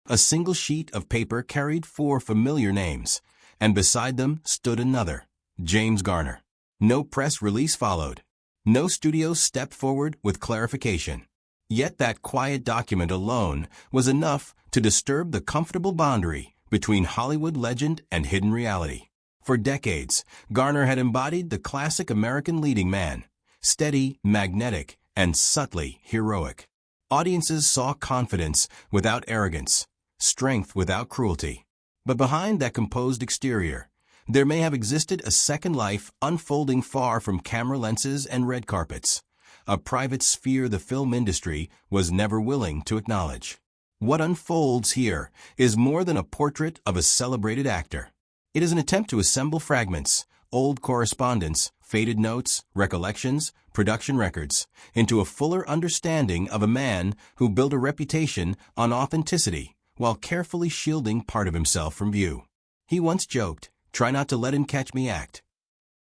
A single sheet of paper carried 4 familiar names, and beside them stood another, James Garner. No press release followed. No studio stepped forward with clarification. Yet that quiet document alone was enough to disturb the comfortable boundary between Hollywood legend and hidden reality. For decades, Garner had embodied the classic American leading man, steady, magnetic, and subtly heroic. Audiences saw confidence without arrogance, strength without cruelty. But behind that composed exterior, there may have existed a second life unfolding far from camera lenses and red carpets, a private sphere the film industry was never willing to acknowledge. What unfolds here is more than a portrait of a celebrated actor. It is an attempt to assemble fragments, old correspondence, faded notes, recollections, production records, into a fuller understanding of a man who built a reputation on authenticity while carefully shielding part of himself from view. He once joked, "Try not to let him catch me act."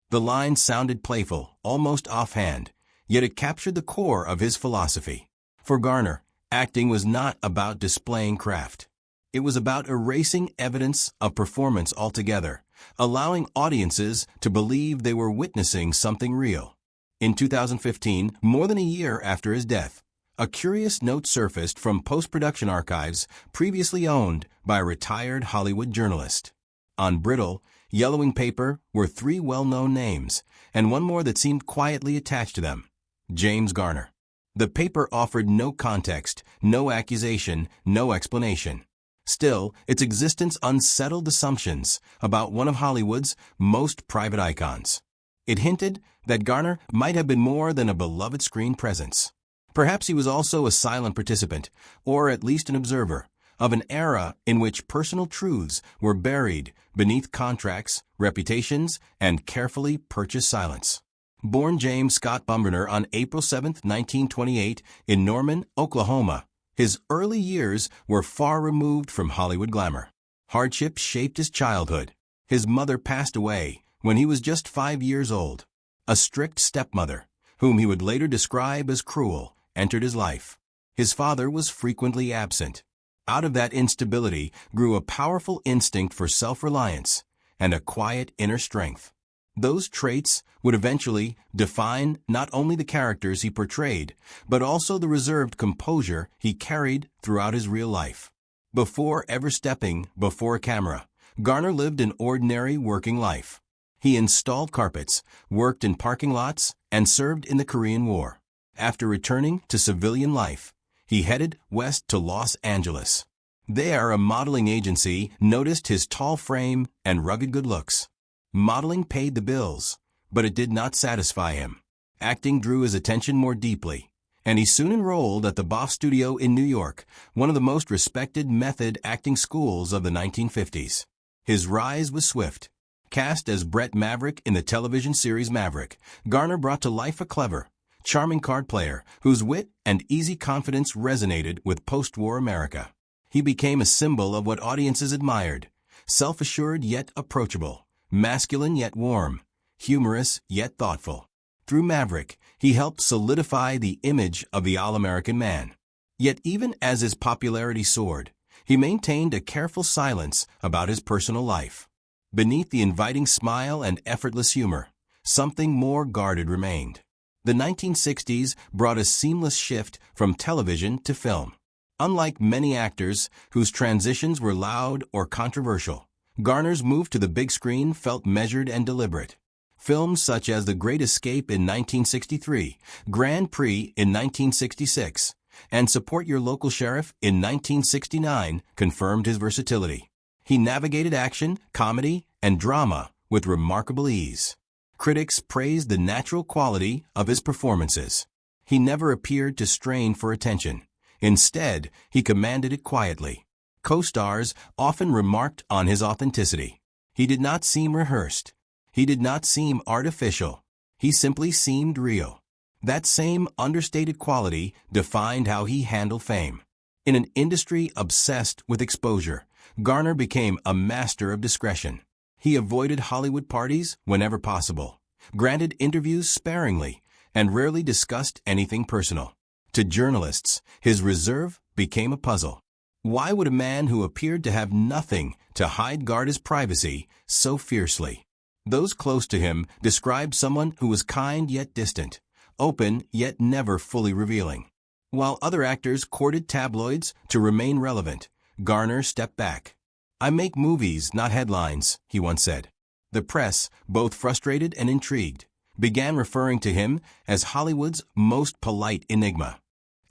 The line sounded playful, almost offhand, yet it captured the core of his philosophy. For Garner, acting was not about displaying craft. It was about erasing evidence of performance altogether, allowing audiences to believe they were witnessing something real. In 2015, more than a year after his death, a curious note surfaced from post-production archives previously owned by a retired Hollywood journalist. On brittle, yellowing paper were 3 well-known names, and one more that seemed quietly attached to them: James Garner. The paper offered no context, no accusation, no explanation. Still, its existence unsettled assumptions about one of Hollywood's most private icons. It hinted that Garner might have been more than a beloved screen presence. Perhaps he was also a silent participant, or at least an observer, of an era in which personal truths were buried beneath contracts, reputations, and carefully purchased silence. Born James Scott Bumberner on April 7, 1928, in Norman, Oklahoma, his early years were far removed from Hollywood glamour. Hardship shaped his childhood. His mother passed away when he was just 5 years old. A strict stepmother, whom he would later describe as cruel, entered his life. His father was frequently absent. Out of that instability grew a powerful instinct for self-reliance and a quiet inner strength. Those traits would eventually define not only the characters he portrayed, but also the reserved composure he carried throughout his real life. Before ever stepping before a camera, Garner lived an ordinary working life. He installed carpets, worked in parking lots, and served in the Korean War. After returning to civilian life, he headed west to Los Angeles. There, a modeling agency noticed his tall frame and rugged good looks. Modeling paid the bills, but it did not satisfy him. Acting drew his attention more deeply, and he soon enrolled at the Boff Studio in New York, one of the most respected method acting schools of the 1950s. His rise was swift. Cast as Brett Maverick in the television series Maverick, Garner brought to life a clever, charming card player whose wit and easy confidence resonated with post-war America. He became a symbol of what audiences admired: self-assured yet approachable, masculine yet warm, humorous yet thoughtful. Through Maverick, he helped solidify the image of the all-American man. Yet even as his popularity soared, he maintained a careful silence about his personal life. Beneath the inviting smile and effortless humor, something more guarded remained. The 1960s brought a seamless shift from television to film. Unlike many actors whose transitions were loud or controversial, Garner's move to the big screen felt measured and deliberate. Films such as The Great Escape in 1963, Grand Prix in 1966, and Support Your Local Sheriff in 1969 confirmed his versatility. He navigated action, comedy, and drama with remarkable ease. Critics praised the natural quality of his performances. He never appeared to strain for attention. Instead, he commanded it quietly. Co-stars often remarked on his authenticity. He did not seem rehearsed. He did not seem artificial. He simply seemed real. That same understated quality defined how he handled fame. In an industry obsessed with exposure, Garner became a master of discretion. He avoided Hollywood parties whenever possible, granted interviews sparingly, and rarely discussed anything personal. To journalists, his reserve became a puzzle. Why would a man who appeared to have nothing to hide guard his privacy so fiercely? Those close to him described someone who was kind yet distant, open yet never fully revealing. While other actors courted tabloids to remain relevant, Garner stepped back. "I make movies, not headlines," he once said. The press, both frustrated and intrigued, began referring to him as Hollywood's most polite enigma.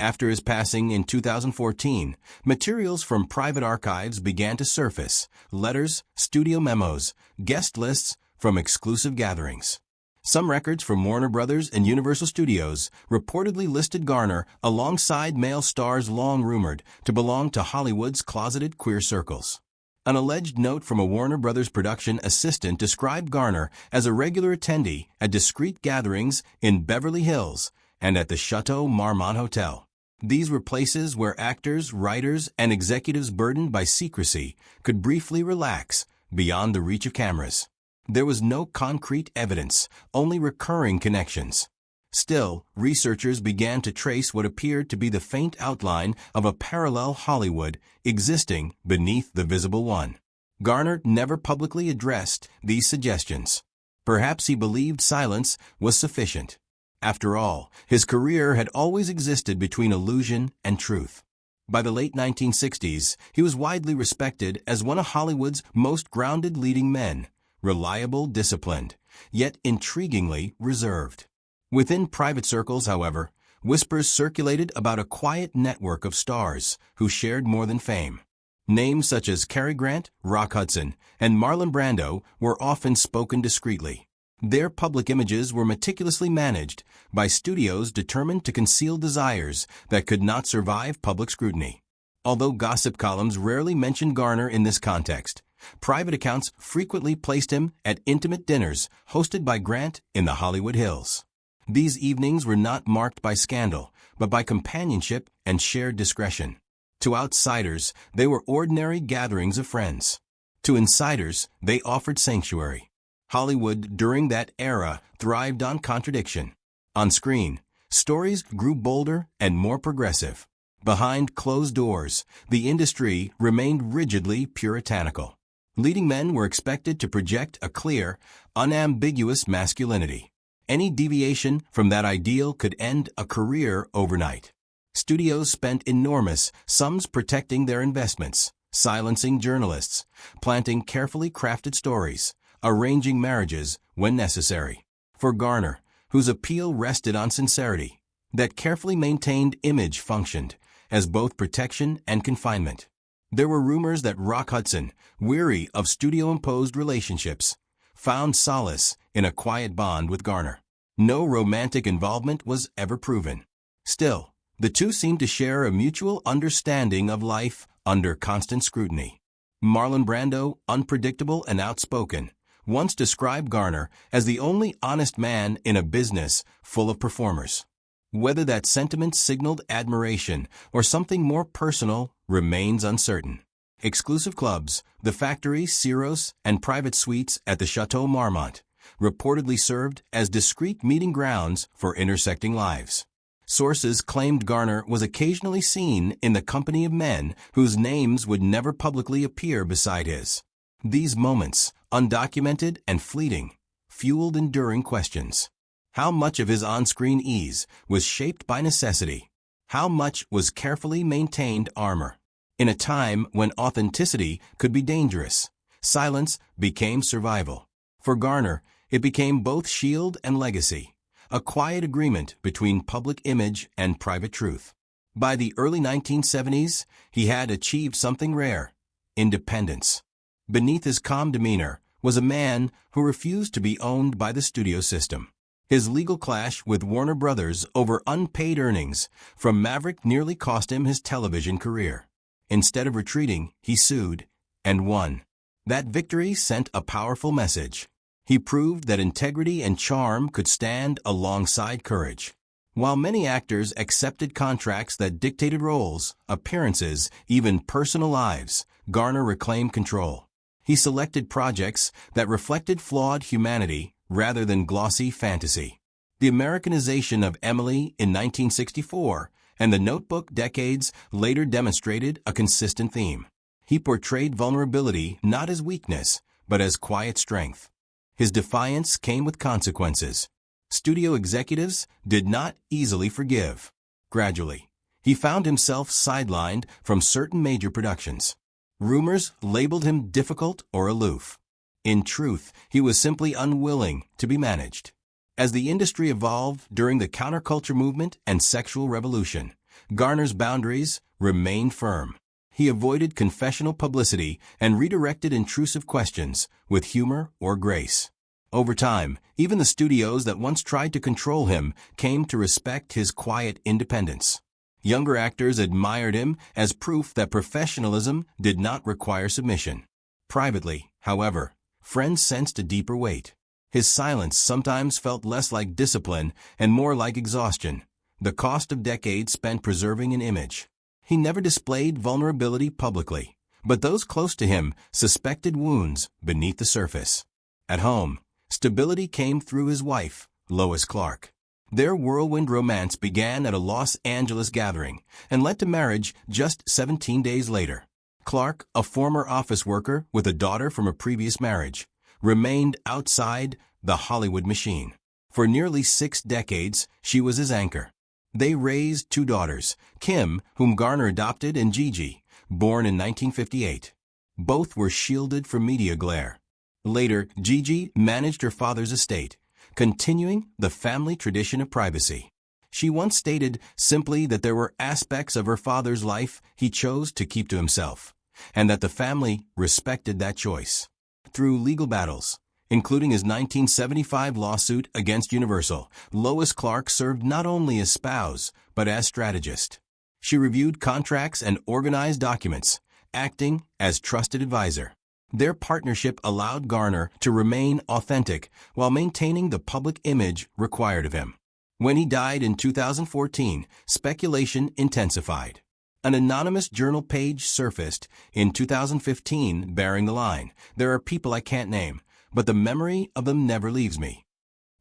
After his passing in 2014, materials from private archives began to surface: letters, studio memos, guest lists from exclusive gatherings. Some records from Warner Brothers and Universal Studios reportedly listed Garner alongside male stars long rumored to belong to Hollywood's closeted queer circles. An alleged note from a Warner Brothers production assistant described Garner as a regular attendee at discreet gatherings in Beverly Hills and at the Chateau Marmont Hotel. These were places where actors, writers, and executives burdened by secrecy could briefly relax beyond the reach of cameras. There was no concrete evidence, only recurring connections. Still, researchers began to trace what appeared to be the faint outline of a parallel Hollywood existing beneath the visible one. Garner never publicly addressed these suggestions. Perhaps he believed silence was sufficient. After all, his career had always existed between illusion and truth. By the late 1960s, he was widely respected as one of Hollywood's most grounded leading men, reliable, disciplined, yet intriguingly reserved. Within private circles, however, whispers circulated about a quiet network of stars who shared more than fame. Names such as Cary Grant, Rock Hudson, and Marlon Brando were often spoken discreetly. Their public images were meticulously managed by studios determined to conceal desires that could not survive public scrutiny. Although gossip columns rarely mentioned Garner in this context, private accounts frequently placed him at intimate dinners hosted by Grant in the Hollywood Hills. These evenings were not marked by scandal, but by companionship and shared discretion. To outsiders, they were ordinary gatherings of friends. To insiders, they offered sanctuary. Hollywood during that era thrived on contradiction. On screen, stories grew bolder and more progressive. Behind closed doors, the industry remained rigidly puritanical. Leading men were expected to project a clear, unambiguous masculinity. Any deviation from that ideal could end a career overnight. Studios spent enormous sums protecting their investments, silencing journalists, planting carefully crafted stories, arranging marriages when necessary. For Garner, whose appeal rested on sincerity, that carefully maintained image functioned as both protection and confinement. There were rumors that Rock Hudson, weary of studio-imposed relationships, found solace in a quiet bond with Garner. No romantic involvement was ever proven. Still, the two seemed to share a mutual understanding of life under constant scrutiny. Marlon Brando, unpredictable and outspoken, once described Garner as the only honest man in a business full of performers. Whether that sentiment signaled admiration or something more personal remains uncertain. Exclusive clubs, the Factory, Ciros, and private suites at the Chateau Marmont reportedly served as discreet meeting grounds for intersecting lives. Sources claimed Garner was occasionally seen in the company of men whose names would never publicly appear beside his. These moments, undocumented and fleeting, fueled enduring questions. How much of his on-screen ease was shaped by necessity? How much was carefully maintained armor? In a time when authenticity could be dangerous, silence became survival. For Garner, it became both shield and legacy, a quiet agreement between public image and private truth. By the early 1970s, he had achieved something rare: independence. Beneath his calm demeanor was a man who refused to be owned by the studio system. His legal clash with Warner Brothers over unpaid earnings from Maverick nearly cost him his television career. Instead of retreating, he sued and won. That victory sent a powerful message. He proved that integrity and charm could stand alongside courage. While many actors accepted contracts that dictated roles, appearances, even personal lives, Garner reclaimed control. He selected projects that reflected flawed humanity rather than glossy fantasy. The Americanization of Emily in 1964 and The Notebook decades later demonstrated a consistent theme. He portrayed vulnerability not as weakness, but as quiet strength. His defiance came with consequences. Studio executives did not easily forgive. Gradually, he found himself sidelined from certain major productions. Rumors labeled him difficult or aloof. In truth, he was simply unwilling to be managed. As the industry evolved during the counterculture movement and sexual revolution, Garner's boundaries remained firm. He avoided confessional publicity and redirected intrusive questions with humor or grace. Over time, even the studios that once tried to control him came to respect his quiet independence. Younger actors admired him as proof that professionalism did not require submission. Privately, however, friends sensed a deeper weight. His silence sometimes felt less like discipline and more like exhaustion, the cost of decades spent preserving an image. He never displayed vulnerability publicly, but those close to him suspected wounds beneath the surface. At home, stability came through his wife, Lois Clark. Their whirlwind romance began at a Los Angeles gathering and led to marriage just 17 days later. Clark, a former office worker with a daughter from a previous marriage, remained outside the Hollywood machine. For nearly 6 decades, she was his anchor. They raised 2 daughters, Kim, whom Garner adopted, and Gigi, born in 1958. Both were shielded from media glare. Later, Gigi managed her father's estate, continuing the family tradition of privacy. She once stated simply that there were aspects of her father's life he chose to keep to himself, and that the family respected that choice. Through legal battles, including his 1975 lawsuit against Universal, Lois Clark served not only as spouse, but as strategist. She reviewed contracts and organized documents, acting as trusted advisor. Their partnership allowed Garner to remain authentic while maintaining the public image required of him. When he died in 2014, speculation intensified. An anonymous journal page surfaced in 2015 bearing the line, "There are people I can't name, but the memory of them never leaves me."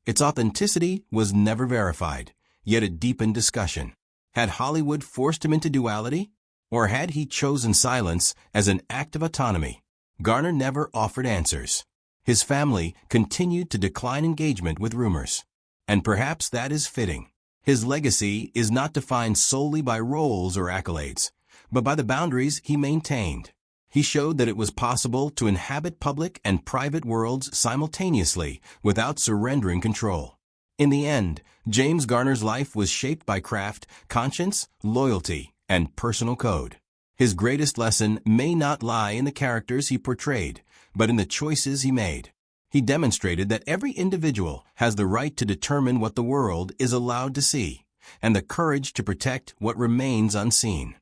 Its authenticity was never verified, yet it deepened discussion. Had Hollywood forced him into duality? Or had he chosen silence as an act of autonomy? Garner never offered answers. His family continued to decline engagement with rumors. And perhaps that is fitting. His legacy is not defined solely by roles or accolades, but by the boundaries he maintained. He showed that it was possible to inhabit public and private worlds simultaneously without surrendering control. In the end, James Garner's life was shaped by craft, conscience, loyalty, and personal code. His greatest lesson may not lie in the characters he portrayed, but in the choices he made. He demonstrated that every individual has the right to determine what the world is allowed to see, and the courage to protect what remains unseen.